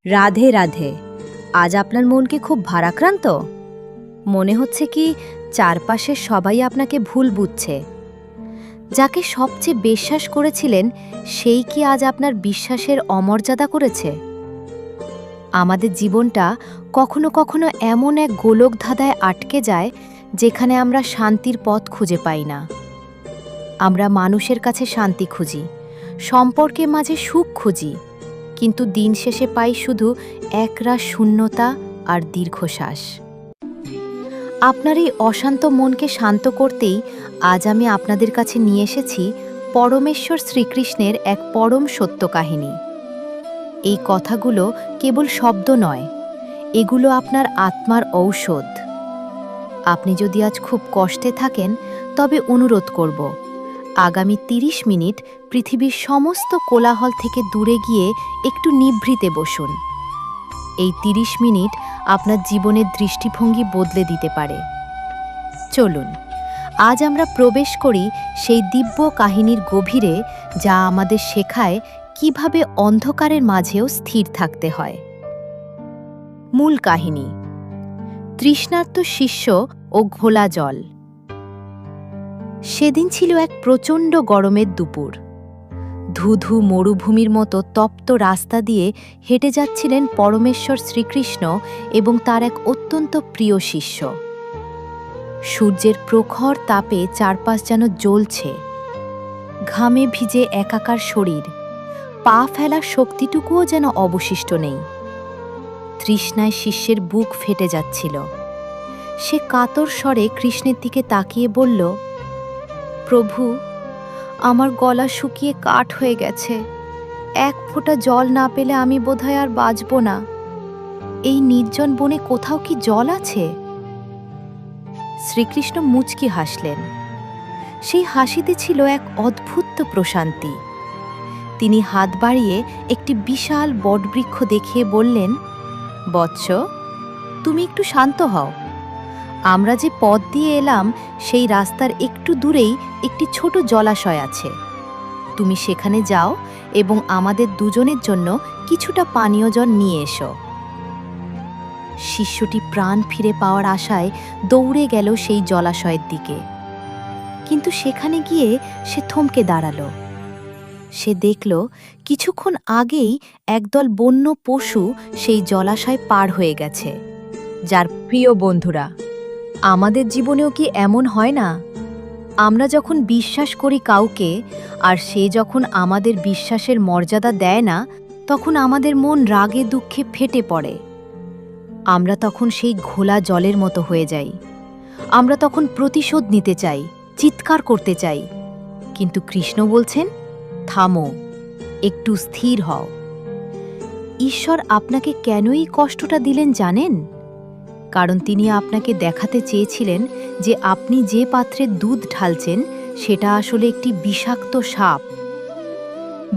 রাধে রাধে। আজ আপনার মন কি খুব ভারাক্রান্ত? মনে হচ্ছে কি চারপাশের সবাই আপনাকে ভুল বুঝছে? যাকে সবচেয়ে বিশ্বাস করেছিলেন সেই কি আজ আপনার বিশ্বাসের অমর্যাদা করেছে? আমাদের জীবনটা কখনো কখনো এমন এক গোলকধাঁধায় আটকে যায় যেখানে আমরা শান্তির পথ খুঁজে পাই না। আমরা মানুষের কাছে শান্তি খুঁজি, সম্পর্কের মাঝে সুখ খুঁজি, কিন্তু দিন শেষে পাই শুধু একরাশ শূন্যতা আর দীর্ঘশ্বাস। আপনার এই অশান্ত মনকে শান্ত করতেই আজ আমি আপনাদের কাছে নিয়ে এসেছি পরমেশ্বর শ্রীকৃষ্ণের এক পরম সত্য কাহিনী। এই কথাগুলো কেবল শব্দ নয়, এগুলো আপনার আত্মার ঔষধ। আপনি যদি আজ খুব কষ্টে থাকেন, তবে অনুরোধ করব, আগামী ৩০ মিনিট পৃথিবীর সমস্ত কোলাহল থেকে দূরে গিয়ে একটু নিভৃতে বসুন। এই ৩০ মিনিট আপনার জীবনের দৃষ্টিভঙ্গি বদলে দিতে পারে। চলুন, আজ আমরা প্রবেশ করি সেই দিব্য কাহিনীর গভীরে, যা আমাদের শেখায় কিভাবে অন্ধকারের মাঝেও স্থির থাকতে হয়। মূল কাহিনী: তৃষ্ণার্ত শিষ্য ও ঘোলা জল। সেদিন ছিল এক প্রচণ্ড গরমের দুপুর। ধুধু মরুভূমির মতো তপ্ত রাস্তা দিয়ে হেঁটে যাচ্ছিলেন পরমেশ্বর শ্রীকৃষ্ণ এবং তার এক অত্যন্ত প্রিয় শিষ্য। সূর্যের প্রখর তাপে চারপাশ যেন জ্বলছে। ঘামে ভিজে একাকার শরীর, পা ফেলার শক্তিটুকুও যেন অবশিষ্ট নেই। তৃষ্ণায় শিষ্যের বুক ফেটে যাচ্ছিল। সে কাতর স্বরে কৃষ্ণের দিকে তাকিয়ে বলল, প্রভু, আমার গলা শুকিয়ে কাঠ হয়ে গেছে। এক ফোঁটা জল না পেলে আমি বোধহয় আর বাঁচব না। এই নির্জন বনে কোথাও কি জল আছে? শ্রীকৃষ্ণ মুচকি হাসলেন। সেই হাসিতে ছিল এক অদ্ভুত প্রশান্তি। তিনি হাত বাড়িয়ে একটি বিশাল বটবৃক্ষ দেখিয়ে বললেন, বৎস, তুমি একটু শান্ত হও। আমরা যে পথ দিয়ে এলাম সেই রাস্তার একটু দূরেই একটি ছোট জলাশয় আছে। তুমি সেখানে যাও এবং আমাদের দুজনের জন্য কিছুটা পানীয় জল নিয়ে এসো। শিষ্যটি প্রাণ ফিরে পাওয়ার আশায় দৌড়ে গেল সেই জলাশয়ের দিকে। কিন্তু সেখানে গিয়ে সে থমকে দাঁড়াল। সে দেখল কিছুক্ষণ আগেই একদল বন্য পশু সেই জলাশয় পার হয়ে গেছে। যার প্রিয় বন্ধুরা, আমাদের জীবনেও কি এমন হয় না? আমরা যখন বিশ্বাস করি কাউকে, আর সে যখন আমাদের বিশ্বাসের মর্যাদা দেয় না, তখন আমাদের মন রাগে দুঃখে ফেটে পড়ে। আমরা তখন সেই ঘোলা জলের মতো হয়ে যাই। আমরা তখন প্রতিশোধ নিতে চাই, চিৎকার করতে চাই। কিন্তু কৃষ্ণ বলছেন, থামো, একটু স্থির হও। ঈশ্বর আপনাকে কেন এই কষ্টটা দিলেন জানেন? কারণ তিনি আপনাকে দেখাতে চেয়েছিলেন যে আপনি যে পাত্রে দুধ ঢালছেন সেটা আসলে একটি বিষাক্ত সাপ।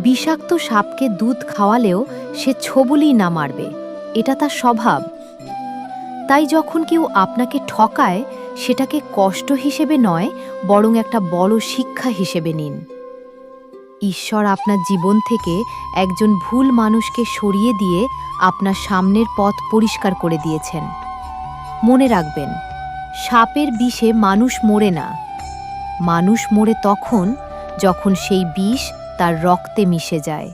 বিষাক্ত সাপকে দুধ খাওয়ালেও সে ছোবলেই না মারবে, এটা তার স্বভাব। তাই যখন কেউ আপনাকে ঠকায়, সেটাকে কষ্ট হিসেবে নয়, বরং একটা বড় শিক্ষা হিসেবে নিন। ঈশ্বর আপনার জীবন থেকে একজন ভুল মানুষকে সরিয়ে দিয়ে আপনার সামনের পথ পরিষ্কার করে দিয়েছেন। মনে রাখবেন, সাপের বিষে মানুষ মরে না। মানুষ মরে তখন যখন সেই বিষ তার রক্তে মিশে যায়।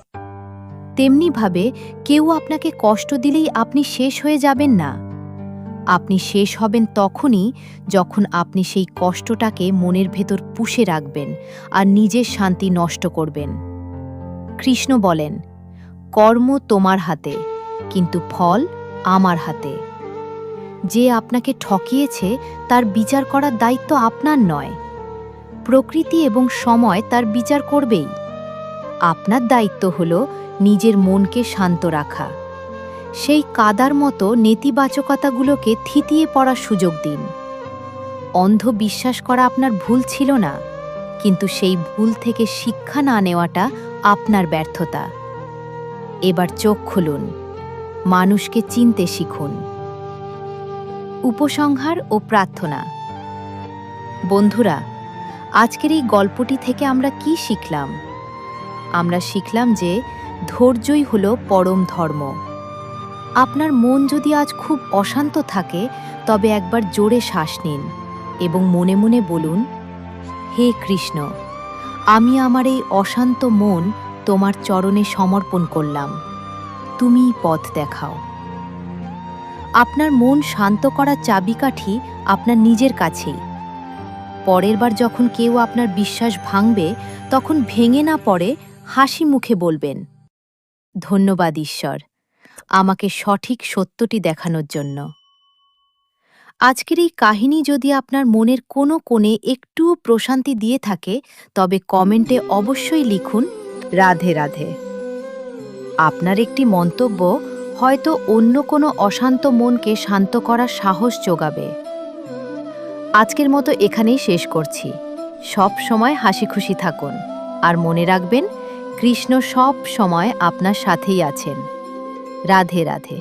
তেমনিভাবে কেউ আপনাকে কষ্ট দিলেই আপনি শেষ হয়ে যাবেন না। আপনি শেষ হবেন তখনই যখন আপনি সেই কষ্টটাকে মনের ভেতর পুষে রাখবেন আর নিজের শান্তি নষ্ট করবেন। কৃষ্ণ বলেন, কর্ম তোমার হাতে, কিন্তু ফল আমার হাতে। যে আপনাকে ঠকিয়েছে তার বিচার করার দায়িত্ব আপনার নয়। প্রকৃতি এবং সময় তার বিচার করবেই। আপনার দায়িত্ব হল নিজের মনকে শান্ত রাখা। সেই কাদার মতো নেতিবাচকতাগুলোকে থিতিয়ে পড়ার সুযোগ দিন। অন্ধ বিশ্বাস করা আপনার ভুল ছিল না, কিন্তু সেই ভুল থেকে শিক্ষা না নেওয়াটা আপনার ব্যর্থতা। এবার চোখ খুলুন, মানুষকে চিনতে শিখুন। উপসংহার ও প্রার্থনা। বন্ধুরা, আজকের এই গল্পটি থেকে আমরা কি শিখলাম? আমরা শিখলাম যে ধৈর্যই হল পরম ধর্ম। আপনার মন যদি আজ খুব অশান্ত থাকে, তবে একবার জোরে শ্বাস নিন এবং মনে মনে বলুন, হে কৃষ্ণ, আমি আমার এই অশান্ত মন তোমার চরণে সমর্পণ করলাম। তুমিই পথ দেখাও। আপনার মন শান্ত করার চাবিকাঠি আপনার নিজের কাছেই। পরের বার যখন কেউ আপনার বিশ্বাস ভাঙবে, তখন ভেঙে না পড়ে হাসি মুখে বলবেন, ধন্যবাদ ঈশ্বর, আমাকে সঠিক সত্যটি দেখানোর জন্য। আজকের এই কাহিনী যদি আপনার মনের কোনো কোণে একটুও প্রশান্তি দিয়ে থাকে, তবে কমেন্টে অবশ্যই লিখুন, রাধে রাধে। আপনার একটি মন্তব্য হয়তো অন্য কোনো অশান্ত মনকে শান্ত করার সাহস যোগাবে। আজকের মতো এখানেই শেষ করছি। সব সময় হাসি খুশি থাকুন, আর মনে রাখবেন, কৃষ্ণ সব সময় আপনার সাথেই আছেন। রাধে রাধে।